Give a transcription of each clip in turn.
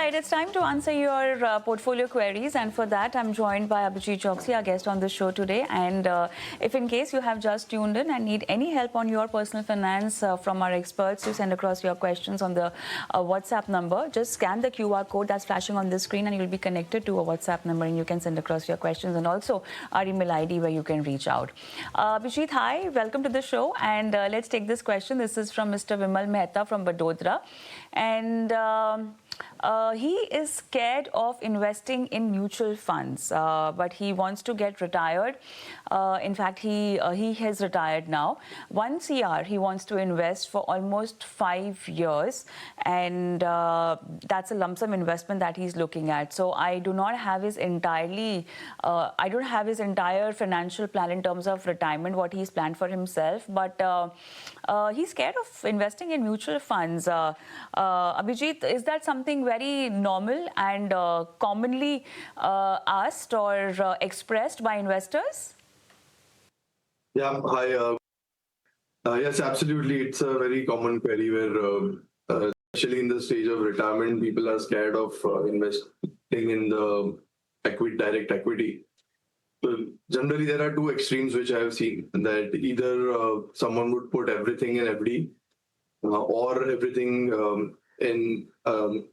right, it's time to answer your portfolio queries, and for that I'm joined by Abhijit Choksi, our guest on the show today. And if in case you have just tuned in and need any help on your personal finance from our experts, to send across your questions on the WhatsApp number. Just scan the QR code that's flashing on the screen and you'll be connected to a WhatsApp number and you can send across your questions, and also our email ID where you can reach out. Abhijit, hi, welcome to the show, and let's take this question. This is from Mr. Vimal Mehta from Vadodara, and he is scared of investing in mutual funds, but he wants to get retired. In fact, he has retired now. 1 CR he wants to invest for almost 5 years, and that's a lump sum investment that he's looking at. So I do not have his I don't have his entire financial plan in terms of retirement, what he's planned for himself, but he's scared of investing in mutual funds. Abhijit, is that something very normal and commonly asked or expressed by investors? Yeah, hi. Yes, absolutely. It's a very common query where, especially in the stage of retirement, people are scared of investing in the direct equity. So generally, there are two extremes which I have seen, that either someone would put everything in FD or everything in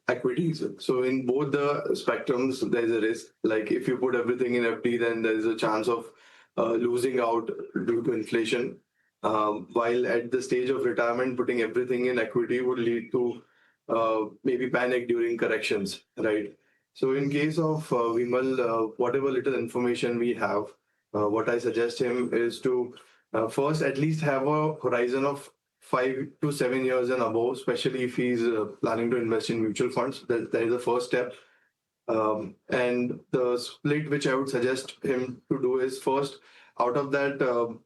equities. So in both the spectrums, there's a risk. Like if you put everything in FD, then there's a chance of losing out due to inflation. While at the stage of retirement, putting everything in equity would lead to maybe panic during corrections, right? So in case of Vimal, whatever little information we have, what I suggest him is to first at least have a horizon of 5 to 7 years and above, especially if he's planning to invest in mutual funds. That is the first step. And the split which I would suggest him to do is, first, out of that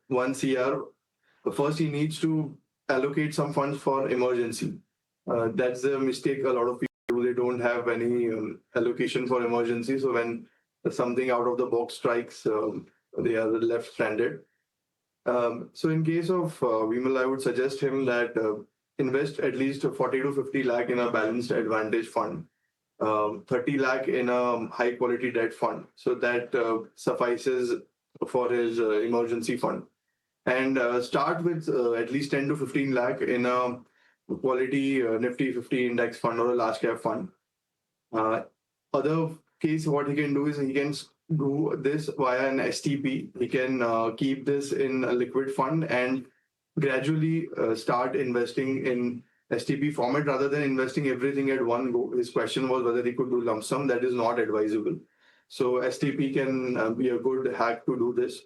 1 CR, first he needs to allocate some funds for emergency. That's the mistake a lot of people do. They don't have any allocation for emergency. So when something out of the box strikes, they are left stranded. So in case of Vimal, I would suggest him that invest at least 40 to 50 lakh in a balanced advantage fund, 30 lakh in a high quality debt fund. So that suffices for his emergency fund. And start with at least 10 to 15 lakh in a quality Nifty 50 index fund or a large cap fund. Other case, what he can do is he can do this via an STP. He can keep this in a liquid fund and gradually start investing in STP format rather than investing everything at one go. His question was whether he could do lump sum. That is not advisable. So STP can be a good hack to do this.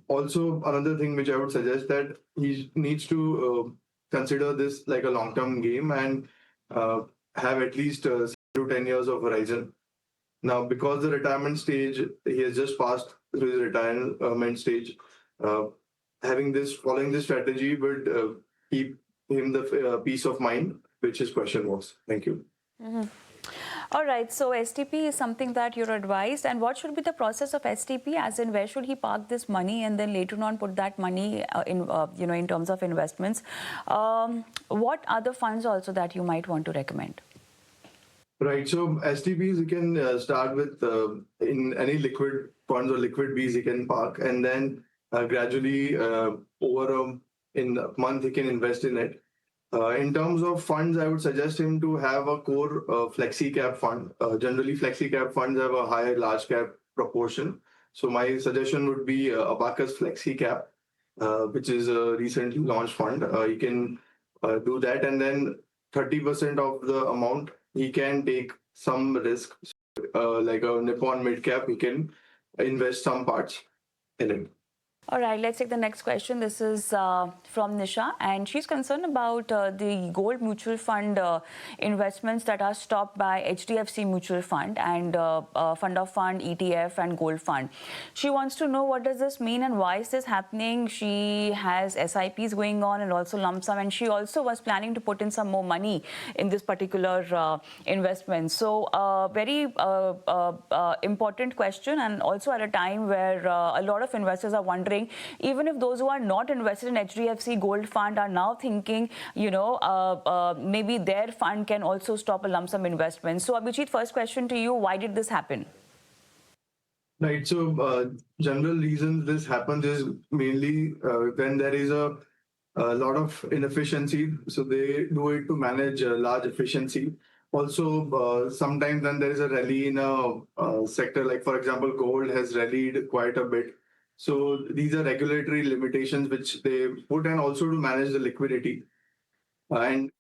Also, another thing which I would suggest, that he needs to consider this like a long-term game and have at least 7 to 10 years of horizon. Now, because the retirement stage, he has just passed through his retirement stage, following this strategy would keep him the peace of mind, which his question was. Thank you. Mm-hmm. All right, so STP is something that you're advised, and what should be the process of STP, as in where should he park this money and then later on put that money in terms of investments? What are the funds also that you might want to recommend? Right, so STPs you can start with in any liquid funds or liquid Bs you can park, and then gradually over in a month he can invest in it. In terms of funds, I would suggest him to have a core flexi cap fund. Generally, flexi cap funds have a higher large cap proportion. So my suggestion would be Abacus Flexi Cap, which is a recently launched fund. You can do that, and then 30% of the amount he can take some risk, like a Nippon mid cap. He can invest some parts in it. All right, let's take the next question. This is from Nisha, and she's concerned about the gold mutual fund investments that are stopped by HDFC Mutual Fund and Fund of Fund, ETF and Gold Fund. She wants to know, what does this mean and why is this happening? She has SIPs going on and also lump sum, and she also was planning to put in some more money in this particular investment. So very important question, and also at a time where a lot of investors are wondering wondering, even if those who are not invested in HDFC Gold Fund are now thinking, maybe their fund can also stop a lump sum investment. So Abhijit, first question to you, why did this happen? Right. So, general reasons this happens is mainly when there is a lot of inefficiency. So they do it to manage large efficiency. Also, sometimes when there is a rally in a sector, like for example, gold has rallied quite a bit. So these are regulatory limitations which they put, and also to manage the liquidity. And